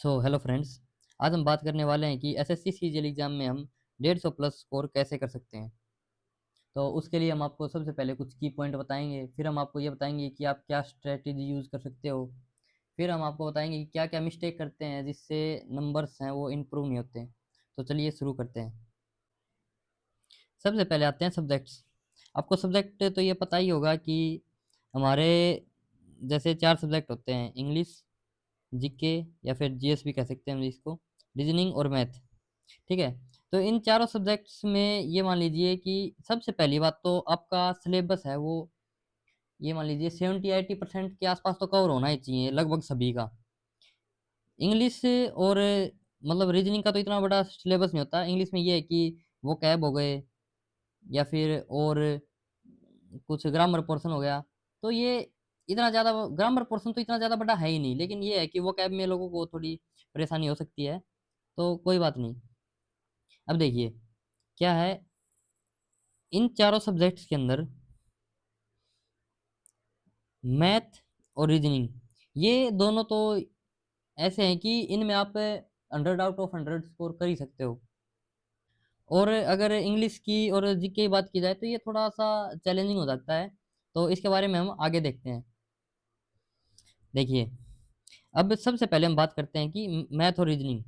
Hello friends. आज हम बात करने वाले हैं कि एसएससी सीजीएल एग्जाम में हम 150 प्लस स्कोर कैसे कर सकते हैं। तो उसके लिए हम आपको सबसे पहले कुछ की पॉइंट बताएंगे, फिर हम आपको ये बताएंगे कि आप क्या स्ट्रेटेजी यूज़ कर सकते हो, फिर हम आपको बताएंगे कि क्या क्या मिस्टेक करते हैं जिससे नंबर्स हैं वो इम्प्रूव नहीं होते। तो चलिए शुरू करते हैं। सबसे पहले आते हैं सब्जेक्ट्स। आपको सब्जेक्ट तो ये पता ही होगा कि हमारे जैसे 4 सब्जेक्ट होते हैं: इंग्लिश, जीके या फिर जीएस भी कह सकते हैं हम इसको, रीजनिंग और मैथ। ठीक है। तो इन चारों सब्जेक्ट्स में ये मान लीजिए कि सबसे पहली बात तो आपका सिलेबस है वो, ये मान लीजिए 70-80% के आसपास तो कवर होना ही चाहिए लगभग सभी का। इंग्लिश और मतलब रीजनिंग का तो इतना बड़ा सिलेबस नहीं होता। इंग्लिश में ये है कि वो कैब हो गए या फिर और कुछ ग्रामर पोर्शन हो गया। तो ये इतना ज़्यादा ग्रामर पोर्शन तो इतना ज़्यादा बड़ा है ही नहीं, लेकिन ये है कि वो कैब में लोगों को थोड़ी परेशानी हो सकती है। तो कोई बात नहीं। अब देखिए क्या है, इन चारों सब्जेक्ट्स के अंदर मैथ और रीजनिंग, ये दोनों तो ऐसे हैं कि इनमें आप 100 आउट ऑफ 100 स्कोर कर ही सकते हो। और अगर इंग्लिश की और जीके की बात की जाए तो ये थोड़ा सा चैलेंजिंग हो जाता है। तो इसके बारे में हम आगे देखते हैं। देखिए, अब सबसे पहले हम बात करते हैं कि मैथ और रीजनिंग।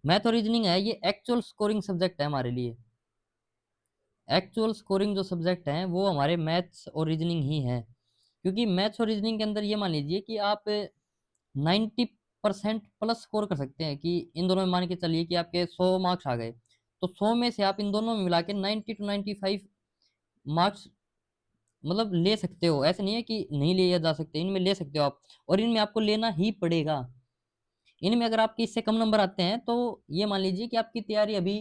मैथ और रीजनिंग है ये एक्चुअल स्कोरिंग सब्जेक्ट है हमारे लिए। एक्चुअल स्कोरिंग जो सब्जेक्ट हैं वो हमारे मैथ्स और रीजनिंग ही हैं। क्योंकि मैथ्स और रीजनिंग के अंदर ये मान लीजिए कि आप 90% प्लस स्कोर कर सकते हैं। कि इन दोनों में मान के चलिए कि आपके 100 मार्क्स आ गए, तो 100 में से आप इन दोनों में मिला के 90 to 95 मार्क्स मतलब ले सकते हो। ऐसे नहीं है कि नहीं लिया जा सकते, इनमें ले सकते हो आप, और इनमें आपको लेना ही पड़ेगा। इनमें अगर आपके इससे कम नंबर आते हैं तो ये मान लीजिए कि आपकी तैयारी अभी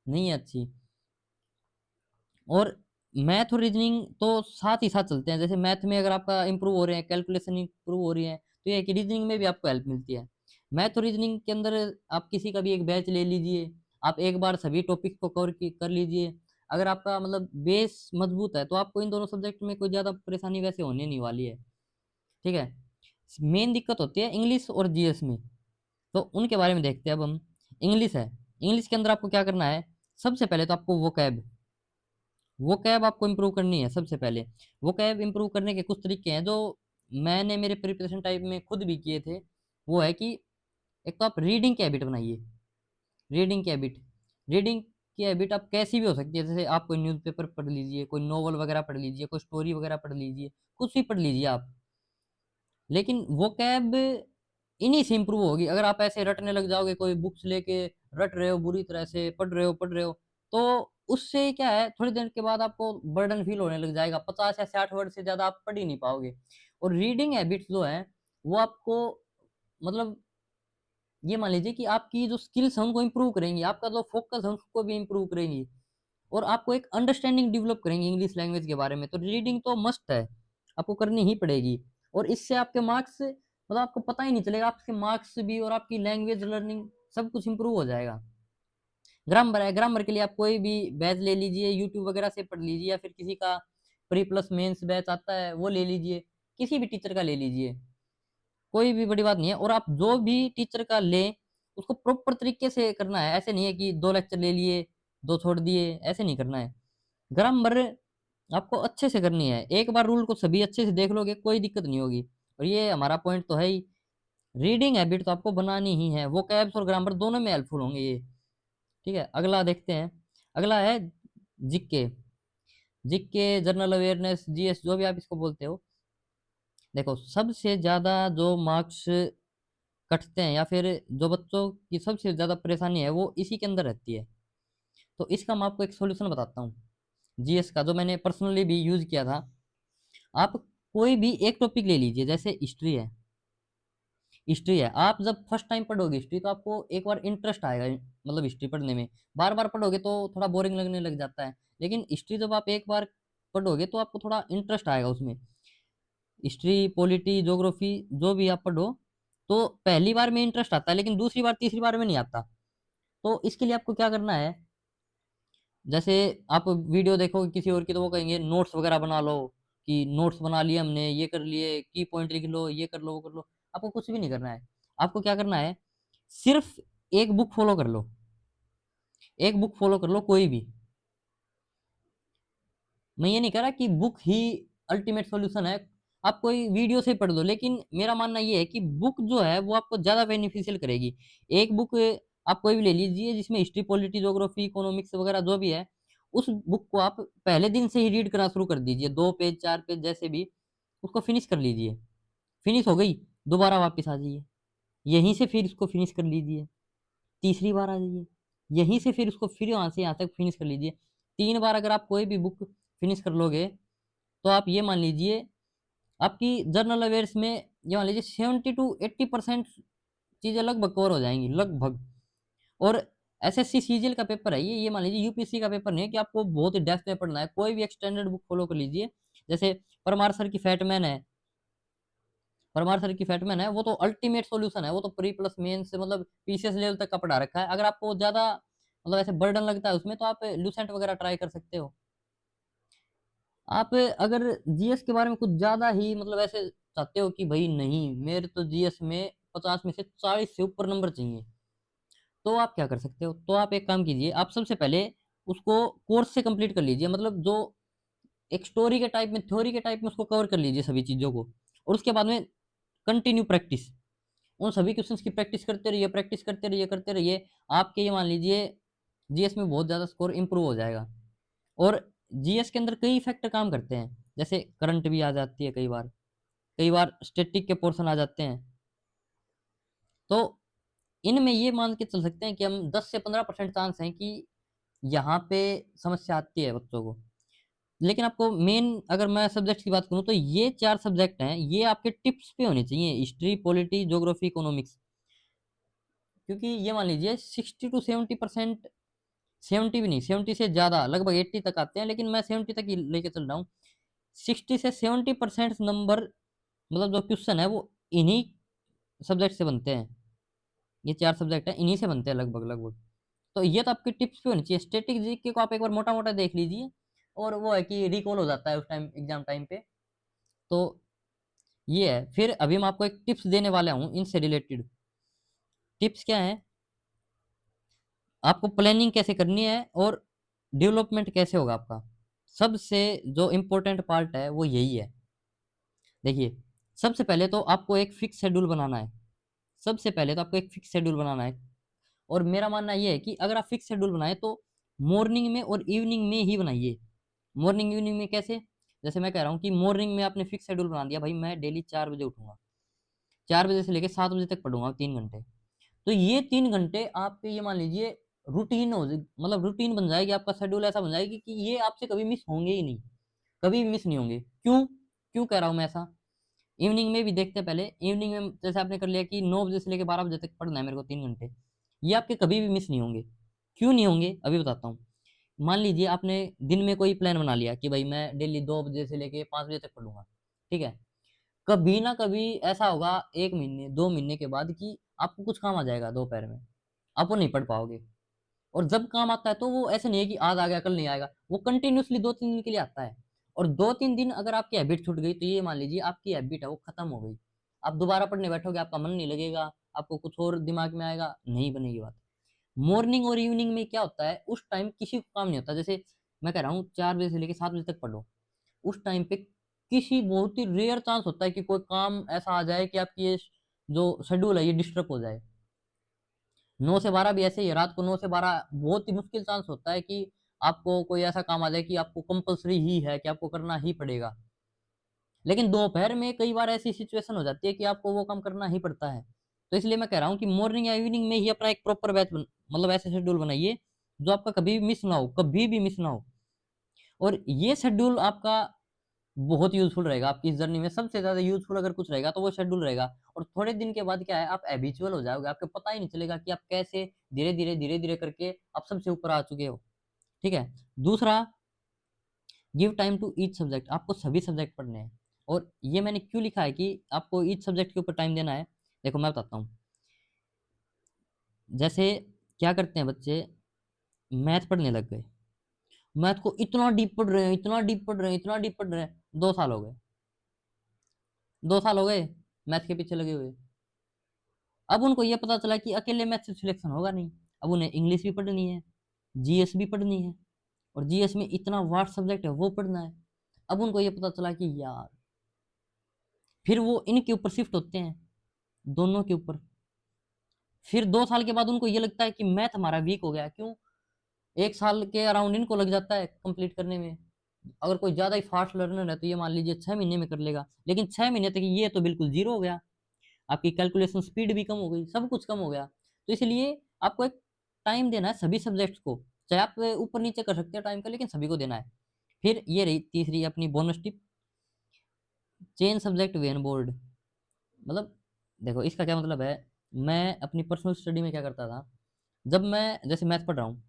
नहीं है अच्छी। और मैथ और रीजनिंग तो साथ ही साथ चलते हैं। जैसे मैथ में अगर आपका इंप्रूव हो रहे हैं, कैलकुलेशन इंप्रूव हो रही है, तो ये है कि रीजनिंग में भी आपको हेल्प मिलती है। मैथ और रीजनिंग के अंदर आप किसी का भी एक बैच ले लीजिए, आप एक बार सभी टॉपिक को कवर कर लीजिए। अगर आपका मतलब बेस मजबूत है तो आपको इन दोनों सब्जेक्ट में कोई ज़्यादा परेशानी वैसे होने नहीं वाली है। ठीक है। मेन दिक्कत होती है इंग्लिश और जीएस में, तो उनके बारे में देखते हैं अब हम। इंग्लिश है, इंग्लिश के अंदर आपको क्या करना है, सबसे पहले तो आपको वो कैब आपको इम्प्रूव करनी है। सबसे पहले वो कैब इम्प्रूव करने के कुछ तरीके हैं जो मैंने मेरे प्रिपरेशन टाइप में खुद भी किए थे। वो है कि एक तो आप रीडिंग की हैबिट बनाइए। रीडिंग की हैबिट, रीडिंग की हैबिट आप कैसी भी हो सकती है। जैसे आप कोई न्यूज़पेपर पढ़ लीजिए, कोई नॉवल वगैरह पढ़ लीजिए, कोई स्टोरी वगैरह पढ़ लीजिए, कुछ भी पढ़ लीजिए आप। लेकिन वो कैब इन्हीं से इम्प्रूव होगी। अगर आप ऐसे रटने लग जाओगे, कोई बुक्स लेके रट रहे हो, बुरी तरह से पढ़ रहे हो, तो उससे क्या है, थोड़ी देर के बाद आपको बर्डन फील होने लग जाएगा। 50 या 60 वर्ड से ज्यादा आप पढ़ ही नहीं पाओगे। और रीडिंग हैबिट्स जो है वो आपको मतलब ये मान लीजिए कि आपकी जो स्किल्स हैं उनको इम्प्रूव करेंगी, आपका जो फोकस है उसको भी इम्प्रूव करेंगी, और आपको एक अंडरस्टैंडिंग डेवलप करेंगे इंग्लिश लैंग्वेज के बारे में। तो रीडिंग तो मस्ट है, आपको करनी ही पड़ेगी। और इससे आपके मार्क्स मतलब आपको पता ही नहीं चलेगा, आपके मार्क्स भी और आपकी लैंग्वेज लर्निंग सब कुछ इंप्रूव हो जाएगा। ग्रामर है, ग्रामर के लिए आप कोई भी बैच ले लीजिए, यूट्यूब वगैरह से पढ़ लीजिए, या फिर किसी का प्री प्लस मेंस बैच आता है वो ले लीजिए, किसी भी टीचर का ले लीजिए, कोई भी बड़ी बात नहीं है। और आप जो भी टीचर का लें उसको प्रॉपर तरीके से करना है। ऐसे नहीं है कि 2 लेक्चर ले लिए, 2 छोड़ दिए, ऐसे नहीं करना है। ग्रामर आपको अच्छे से करनी है। एक बार रूल को सभी अच्छे से देख लोगे कोई दिक्कत नहीं होगी। और ये हमारा पॉइंट तो है ही, रीडिंग हैबिट तो आपको बनानी ही है। वो कैब्स और ग्रामर दोनों में हेल्पफुल होंगे ये। ठीक है, अगला देखते हैं। अगला है GK. GK, general awareness, GS, जो भी आप इसको बोलते हो। देखो, सबसे ज्यादा जो मार्क्स कटते हैं या फिर जो बच्चों की सबसे ज्यादा परेशानी है वो इसी के अंदर रहती है। तो इसका मैं आपको एक सॉल्यूशन बताता हूँ जीएस का, जो मैंने पर्सनली भी यूज किया था। आप कोई भी एक टॉपिक ले लीजिए, जैसे हिस्ट्री है। हिस्ट्री है, आप जब फर्स्ट टाइम पढ़ोगे हिस्ट्री तो आपको एक बार इंटरेस्ट आएगा मतलब हिस्ट्री पढ़ने में। बार बार पढ़ोगे तो थोड़ा बोरिंग लगने लग जाता है। लेकिन हिस्ट्री जब आप एक बार पढ़ोगे तो आपको थोड़ा इंटरेस्ट आएगा उसमें। हिस्ट्री, पॉलिटी, ज्योग्राफी जो भी आप पढ़ो, तो पहली बार में इंटरेस्ट आता है, लेकिन दूसरी बार तीसरी बार में नहीं आता। तो इसके लिए आपको क्या करना है, जैसे आप वीडियो देखोगे किसी और की तो वो कहेंगे नोट्स वगैरह बना लो, कि नोट्स बना लिए हमने, ये कर लिए, की पॉइंट लिख लो, ये कर लो, वो कर लो। आपको कुछ भी नहीं करना है। आपको क्या करना है, सिर्फ एक बुक फॉलो कर लो, एक बुक फॉलो कर लो कोई भी। मैं ये नहीं कह रहा कि बुक ही अल्टीमेट सॉल्यूशन है, आप कोई वीडियो से पढ़ लो, लेकिन मेरा मानना ये है कि बुक जो है वो आपको ज़्यादा बेनिफिशियल करेगी। एक बुक आप कोई भी ले लीजिए जिसमें हिस्ट्री, पॉलिटी, ज्योग्राफी, इकोनॉमिक्स वगैरह जो भी है, उस बुक को आप पहले दिन से ही रीड करना शुरू कर दीजिए, 2 पेज 4 पेज जैसे भी, उसको फिनिश कर लीजिए। फिनिश हो गई, दोबारा वापस आ जाइए, यहीं से फिर इसको फिनिश कर लीजिए, तीसरी बार आ जाइए, यहीं से फिर उसको फिर यहाँ से यहाँ तक फिनिश कर लीजिए। 3 बार अगर आप कोई भी बुक फिनिश कर लोगे तो आप ये मान लीजिए आपकी जर्नल अवेयर्स में ये मान लीजिए 70 to 80% चीज़ें लगभग कवर हो जाएंगी, लगभग। और एसएससी सीजीएल का पेपर है ये मान लीजिए यूपीएससी का पेपर नहीं है कि आपको बहुत ही डेप्थ में पढ़ना है। कोई भी एक्सटेंडेड बुक फॉलो कर लीजिए, जैसे परमार सर की फैटमैन है, परमार सर की फैटमैन है, वो तो अल्टीमेट सॉल्यूशन है, वो तो प्री प्लस मेन से मतलब पीसीएस लेवल तक का पढ़ा रखा है। अगर आपको ज़्यादा मतलब ऐसे बर्डन लगता है उसमें तो आप लूसेंट वगैरह ट्राई कर सकते हो। आप अगर जीएस के बारे में कुछ ज़्यादा ही मतलब ऐसे चाहते हो कि भाई नहीं मेरे तो जीएस में 50 में से 40 से ऊपर नंबर चाहिए, तो आप क्या कर सकते हो, तो आप एक काम कीजिए, आप सबसे पहले उसको कोर्स से कंप्लीट कर लीजिए, मतलब जो एक स्टोरी के टाइप में, थ्योरी के टाइप में उसको कवर कर लीजिए सभी चीज़ों को। और उसके बाद में कंटिन्यू प्रैक्टिस, उन सभी क्वेश्चंस की प्रैक्टिस करते रहिए, प्रैक्टिस करते रहिए, करते रहिए। आपके ये मान लीजिए जीएस में बहुत ज़्यादा स्कोर इंप्रूव हो जाएगा। और जीएस के अंदर कई फैक्टर काम करते हैं, जैसे करंट भी आ जाती है कई बार, कई बार स्टैटिक के पोर्शन आ जाते हैं। तो इनमें ये मान के चल सकते हैं कि हम 10 से 15% चांस हैं कि यहाँ पे समस्या आती है बच्चों को। लेकिन आपको मेन अगर मैं सब्जेक्ट की बात करूँ तो ये 4 सब्जेक्ट हैं, ये आपके टिप्स पे होने चाहिए, हिस्ट्री, पॉलिटी, ज्योग्राफी, इकोनॉमिक्स। क्योंकि ये मान लीजिए 60 to 70%, 70 भी नहीं, 70 से ज़्यादा लगभग 80 तक आते हैं, लेकिन मैं 70 तक ही लेके चल रहा हूँ। 60 से 70% नंबर मतलब जो क्वेश्चन है वो इन्हीं सब्जेक्ट से बनते हैं। ये 4 सब्जेक्ट हैं, इन्हीं से बनते हैं लगभग लगभग। तो ये तो आपकी टिप्स पे होनी चाहिए। स्टैटिक जीके को आप एक बार मोटा मोटा देख लीजिए, और वो है कि रिकॉल हो जाता है उस टाइम एग्जाम टाइम पे। तो ये है। फिर अभी मैं आपको एक टिप्स देने वाला हूँ इनसे रिलेटेड। टिप्स क्या है, आपको प्लानिंग कैसे करनी है और डेवलपमेंट कैसे होगा आपका, सबसे जो इम्पोर्टेंट पार्ट है वो यही है। देखिए, सबसे पहले तो आपको एक फिक्स शेड्यूल बनाना है, सबसे पहले तो आपको एक फिक्स शेड्यूल बनाना है। और मेरा मानना ये है कि अगर आप फिक्स शेड्यूल बनाए तो मॉर्निंग में और इवनिंग में ही बनाइए। मॉर्निंग इवनिंग में कैसे, जैसे मैं कह रहा हूँ कि मॉर्निंग में आपने फिक्स शेड्यूल बना दिया, भाई मैं डेली 4 बजे उठूंगा, 4 बजे से लेकर 7 बजे तक पढ़ूंगा 3 घंटे। तो ये 3 घंटे आपके ये मान लीजिए रूटीन हो मतलब रूटीन बन जाएगी, आपका शेड्यूल ऐसा बन जाएगी कि ये आपसे कभी मिस होंगे ही नहीं, कभी भी मिस नहीं होंगे। क्यों क्यों कह रहा हूँ मैं ऐसा। इवनिंग में भी देखते हैं, पहले इवनिंग में जैसे आपने कर लिया कि 9 बजे से लेकर 12 बजे तक पढ़ना है मेरे को 3 घंटे, ये आपके कभी भी मिस नहीं होंगे। क्यों नहीं होंगे अभी बताता हूँ। मान लीजिए आपने दिन में कोई प्लान बना लिया कि भाई मैं डेली 2 बजे से लेके 5 बजे तक पढ़ूंगा, ठीक है। कभी ना कभी ऐसा होगा 1 महीने 2 महीने के बाद कि आपको कुछ काम आ जाएगा दोपहर में, आप वो नहीं पढ़ पाओगे। और जब काम आता है तो वो ऐसे नहीं है कि आज आ गया कल नहीं आएगा, वो कंटिन्यूसली 2-3 दिन के लिए आता है। और 2-3 दिन अगर आपकी हैबिट छूट गई तो ये मान लीजिए आपकी हैबिट है वो खत्म हो गई। आप दोबारा पढ़ने बैठोगे, आपका मन नहीं लगेगा, आपको कुछ और दिमाग में आएगा, नहीं बनेगी बात। मॉर्निंग और इवनिंग में क्या होता है, उस टाइम किसी को काम नहीं होता। जैसे मैं कह रहा हूँ 4 बजे से लेकर 7 बजे तक पढ़ो, उस टाइम पे किसी बहुत ही रेयर चांस होता है कि कोई काम ऐसा आ जाए कि आपकी ये जो शेड्यूल है ये डिस्टर्ब हो जाए। 9 से 12 भी ऐसे ही है, रात को 9 से 12 बहुत ही मुश्किल चांस होता है कि आपको कोई ऐसा काम आ जाए कि आपको कंपलसरी ही है कि आपको करना ही पड़ेगा। लेकिन दोपहर में कई बार ऐसी सिचुएशन हो जाती है कि आपको वो काम करना ही पड़ता है। तो इसलिए मैं कह रहा हूँ कि मॉर्निंग या इवनिंग में ही अपना एक प्रॉपर बैच मतलब ऐसे शेड्यूल बनाइए जो आपका कभी भी मिस ना हो, कभी भी मिस ना हो। और ये शेड्यूल आपका बहुत यूजफुल रहेगा आपकी इस जर्नी में। सबसे ज्यादा यूजफुल अगर कुछ रहेगा तो वो शेड्यूल रहेगा। और थोड़े दिन के बाद क्या है, आप हैबिचुअल हो जाओगे, आपको पता ही नहीं चलेगा कि आप कैसे धीरे धीरे करके आप सबसे ऊपर आ चुके हो। ठीक है। दूसरा, give time to each subject, आपको सभी सब्जेक्ट पढ़ने हैं। और ये मैंने क्यों लिखा है कि आपको ईच सब्जेक्ट के ऊपर टाइम देना है, देखो मैं बताता हूँ। जैसे क्या करते हैं बच्चे, मैथ पढ़ने लग गए, मैथ को इतना डीप पढ़ रहे हैं, इतना डीप पढ़ रहे हैं, इतना डीप पढ़ रहे हैं, 2 साल हो गए, 2 साल हो गए मैथ के पीछे लगे हुए। अब उनको ये पता चला कि अकेले मैथ से सिलेक्शन होगा नहीं, अब उन्हें इंग्लिश भी पढ़नी है, जीएस भी पढ़नी है, और जीएस में इतना वास्ट सब्जेक्ट है वो पढ़ना है। अब उनको ये पता चला कि यार, फिर वो इनके ऊपर शिफ्ट होते हैं, दोनों के ऊपर। फिर 2 साल के बाद उनको ये लगता है कि मैथ हमारा वीक हो गया। क्यों? 1 साल के अराउंड इनको लग जाता है कंप्लीट करने में। अगर कोई ज़्यादा ही फास्ट लर्नर है तो ये मान लीजिए 6 महीने में कर लेगा, लेकिन 6 महीने तक ये तो बिल्कुल जीरो हो गया, आपकी कैलकुलेशन स्पीड भी कम हो गई, सब कुछ कम हो गया। तो इसलिए आपको एक टाइम देना है सभी सब्जेक्ट्स को, चाहे आप ऊपर नीचे कर सकते हैं टाइम का, लेकिन सभी को देना है। फिर ये रही तीसरी अपनी bonus tip, change subject when board. मतलब देखो इसका क्या मतलब है, मैं अपनी पर्सनल स्टडी में क्या करता था, जब मैं जैसे मैथ पढ़ रहा हूँ,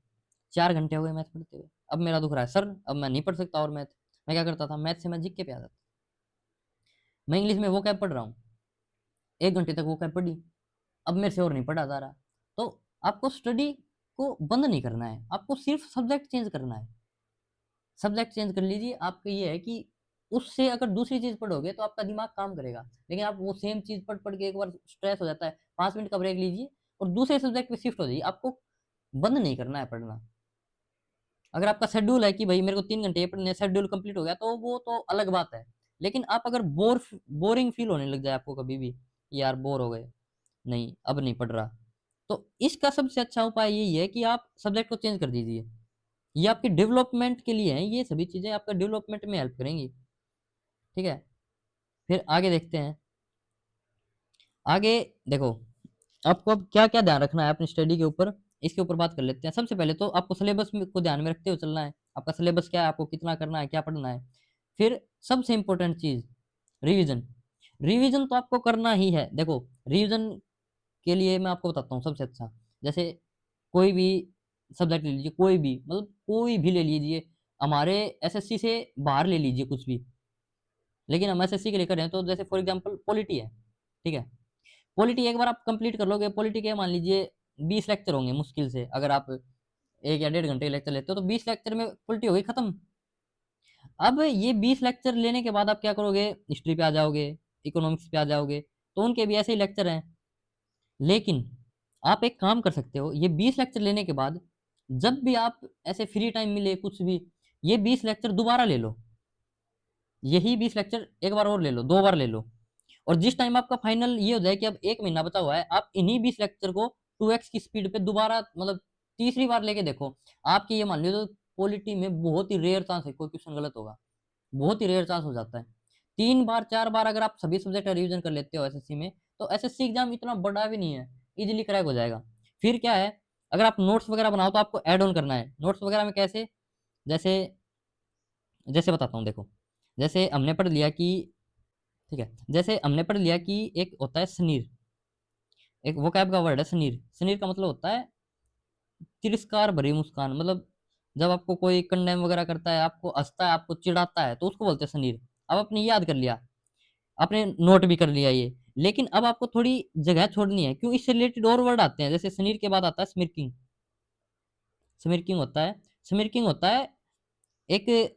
4 घंटे हो गए मैथ पढ़ते हुए, अब मेरा दुख रहा है सर, अब मैं नहीं पढ़ सकता और मैथ। मैं क्या करता था, मैथ से मैं जीके पे आ जाता। मैं इंग्लिश में वो कैब पढ़ रहा हूँ, 1 घंटे तक वो कैब पढ़ी, अब मेरे से और नहीं पढ़ा जा रहा। तो आपको स्टडी को बंद नहीं करना है, आपको सिर्फ सब्जेक्ट चेंज करना है। सब्जेक्ट चेंज कर लीजिए, आपका ये है कि उससे अगर दूसरी चीज पढ़ोगे तो आपका दिमाग काम करेगा, लेकिन आप वो सेम चीज पढ़ पढ़ के एक बार स्ट्रेस हो जाता है, 5 मिनट का ब्रेक लीजिए और दूसरे सब्जेक्ट पे शिफ्ट हो जाइए। आपको बंद नहीं करना है पढ़ना। अगर आपका शेड्यूल है कि भाई मेरे को 3 घंटे पढ़ने, शेड्यूल कंप्लीट हो गया तो वो तो अलग बात है। लेकिन आप अगर बोरिंग फील होने लग जाए आपको कभी भी, यार बोर हो गए, नहीं अब नहीं पढ़ रहा, तो इसका सबसे अच्छा उपाय यही है कि आप सब्जेक्ट को चेंज कर दीजिए। ये आपकी डेवलपमेंट के लिए है, ये सभी चीजें आपका डेवलपमेंट में हेल्प करेंगी। ठीक है, फिर आगे देखते हैं। आगे देखो, आपको अब क्या क्या ध्यान रखना है अपनी स्टडी के ऊपर, इसके ऊपर बात कर लेते हैं। सबसे पहले तो आपको सिलेबस को ध्यान में रखते हुए चलना है। आपका सिलेबस क्या है, आपको कितना करना है, क्या पढ़ना है। फिर सबसे इंपॉर्टेंट चीज, रिवीजन। रिवीजन तो आपको करना ही है। देखो रिवीजन के लिए मैं आपको बताता हूँ सबसे अच्छा, जैसे कोई भी सब्जेक्ट ले लीजिए, कोई भी मतलब कोई भी ले लीजिए, हमारे एसएससी से बाहर ले लीजिए कुछ भी, लेकिन हम एसएससी के लिए करें तो जैसे फॉर एग्जांपल पॉलिटी है। ठीक है, पॉलिटी एक बार आप कंप्लीट कर लोगे, पॉलिटी के मान लीजिए 20 लेक्चर होंगे मुश्किल से, अगर आप 1 या 1.5 घंटे लेक्चर लेते हो तो 20 लेक्चर में पॉलिटी होगी खत्म। अब ये 20 लेक्चर लेने के बाद आप क्या करोगे, हिस्ट्री पे आ जाओगे, इकोनॉमिक्स पे आ जाओगे, तो उनके भी ऐसे ही लेक्चर हैं। लेकिन आप एक काम कर सकते हो, ये 20 लेक्चर लेने के बाद जब भी आप ऐसे फ्री टाइम मिले कुछ भी, ये 20 लेक्चर दोबारा ले लो, यही 20 लेक्चर एक बार और ले लो, 2 बार ले लो, और जिस टाइम आपका फाइनल ये हो जाए कि अब 1 महीना बचा हुआ है, आप इन्हीं 20 लेक्चर को 2x की स्पीड पे दोबारा मतलब तीसरी बार लेके देखो। आपकी ये मान लो तो पॉलिटी में बहुत ही रेयर चांस है कोई क्वेश्चन गलत होगा, बहुत ही रेयर चांस हो जाता है। 3 बार 4 बार अगर आप सभी सब्जेक्ट का रिवीजन कर लेते हो एसएससी में, तो एसएससी एग्जाम इतना बड़ा भी नहीं है, इजीली क्रैक हो जाएगा। फिर क्या है, अगर आप नोट्स वगैरह बनाओ तो आपको ऐड ऑन करना है। नोट्स वगैरह में कैसे, जैसे जैसे बताता हूँ देखो, जैसे हमने पढ़ लिया कि, ठीक है, जैसे हमने पढ़ लिया कि एक होता है सनीर, एक वो कैब का वर्ड है सनीर। सनीर का मतलब होता है तिरस्कार भरी मुस्कान, मतलब जब आपको कोई कंडेम वगैरह करता है, आपको हंसता है, आपको चिढ़ाता है, तो उसको बोलते हैं सनीर। अब आपने याद कर लिया, आपने नोट भी कर लिया ये, लेकिन अब आपको थोड़ी जगह छोड़नी है। क्यों? इससे रिलेटेड और वर्ड आते हैं, जैसे सनीर के बाद आता है स्मिर्किंग। स्मिर्किंग होता है, स्मिर्किंग होता है एक,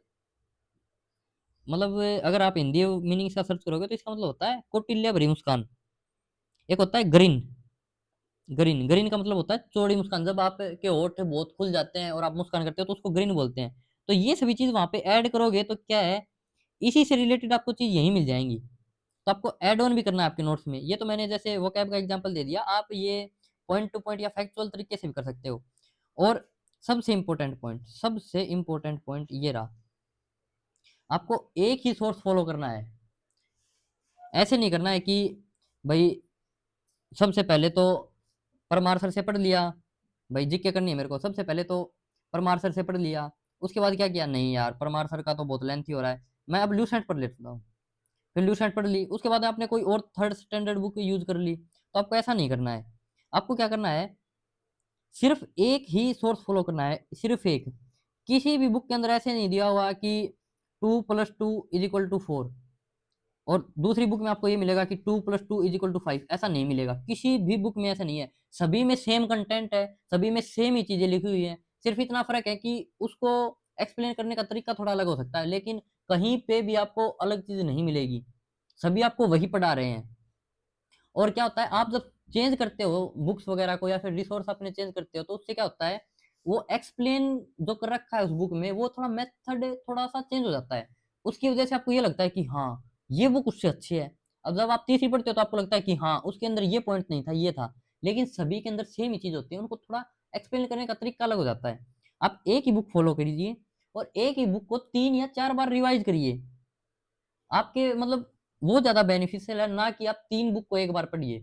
मतलब अगर आप हिंदी मीनिंग इसका सर्च करोगे तो इसका मतलब होता है कौटिल्य भरी मुस्कान। एक होता है ग्रीन, ग्रीन, ग्रीन का मतलब होता है चौड़ी मुस्कान, जब आपके होठ बहुत खुल जाते हैं और आप मुस्कान करते हो तो उसको ग्रीन बोलते हैं। तो ये सभी चीज वहां पे ऐड करोगे तो क्या है, इसी से रिलेटेड आपको चीज यही मिल जाएंगी। तो आपको ऐड ऑन भी करना है आपके नोट्स में। ये तो मैंने जैसे वोकैब का एग्जांपल दे दिया, आप ये पॉइंट टू पॉइंट या फैक्चुअल तरीके से भी कर सकते हो। और सबसे इंपॉर्टेंट पॉइंट ये रहा, आपको एक ही सोर्स फॉलो करना है। ऐसे नहीं करना है कि भाई सबसे पहले तो परमार सर से पढ़ लिया, भाई जीके करनी है मेरे को, सबसे पहले तो परमार सर से पढ़ लिया, उसके बाद क्या किया, नहीं यार परमार सर का तो बहुत लेंथी हो रहा है, मैं अब ल्यूसेंट पढ़ लेता हूँ। फिर ल्यूसेंट पढ़ ली, उसके बाद आपने कोई और थर्ड स्टैंडर्ड बुक यूज कर ली। तो आपको ऐसा नहीं करना है, आपको क्या करना है, सिर्फ एक ही सोर्स फॉलो करना है, सिर्फ एक। किसी भी बुक के अंदर ऐसे नहीं दिया हुआ कि 2+2=4, और दूसरी बुक में आपको ये मिलेगा कि 2+2=5, ऐसा नहीं मिलेगा, किसी भी बुक में ऐसा नहीं है। सभी में सेम कंटेंट है, सभी में सेम ही चीजें लिखी हुई है, सिर्फ इतना फर्क है कि उसको एक्सप्लेन करने का तरीका थोड़ा अलग हो सकता है, लेकिन कहीं पे भी आपको अलग चीज नहीं मिलेगी, सभी आपको वही पढ़ा रहे हैं। और क्या होता है, आप जब चेंज करते हो बुक्स वगैरह को या फिर रिसोर्स अपने चेंज करते हो, तो उससे क्या होता है, वो एक्सप्लेन जो कर रखा है उस बुक में, वो थोड़ा मेथड थोड़ा सा चेंज हो जाता है। उसकी वजह से आपको ये लगता है कि हाँ ये बुक उससे अच्छी है। अब जब आप तीसरी पढ़ते हो तो आपको लगता है कि हाँ उसके अंदर ये पॉइंट नहीं था, ये था। लेकिन सभी के अंदर सेम ही चीज होती है, उनको थोड़ा एक्सप्लेन करने का तरीका अलग हो जाता है। आप एक ही बुक फॉलो करिए और एक ही बुक को 3 या 4 बार रिवाइज करिए। आपके मतलब वो ज्यादा बेनिफिशियल है ना कि आप 3 बुक को एक बार पढ़िए।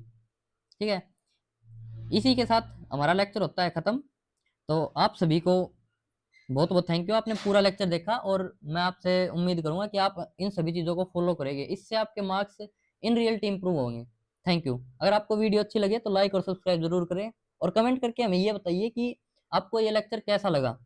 ठीक है। इसी के साथ हमारा लेक्चर होता है खत्म। तो आप सभी को बहुत बहुत थैंक यू, आपने पूरा लेक्चर देखा, और मैं आपसे उम्मीद करूंगा कि आप इन सभी चीज़ों को फॉलो करेंगे, इससे आपके मार्क्स इन रियलिटी इंप्रूव होंगे। Thank you. अगर आपको वीडियो अच्छी लगे तो लाइक और सब्सक्राइब जरूर करें, और कमेंट करके हमें ये बताइए कि आपको ये लेक्चर कैसा लगा।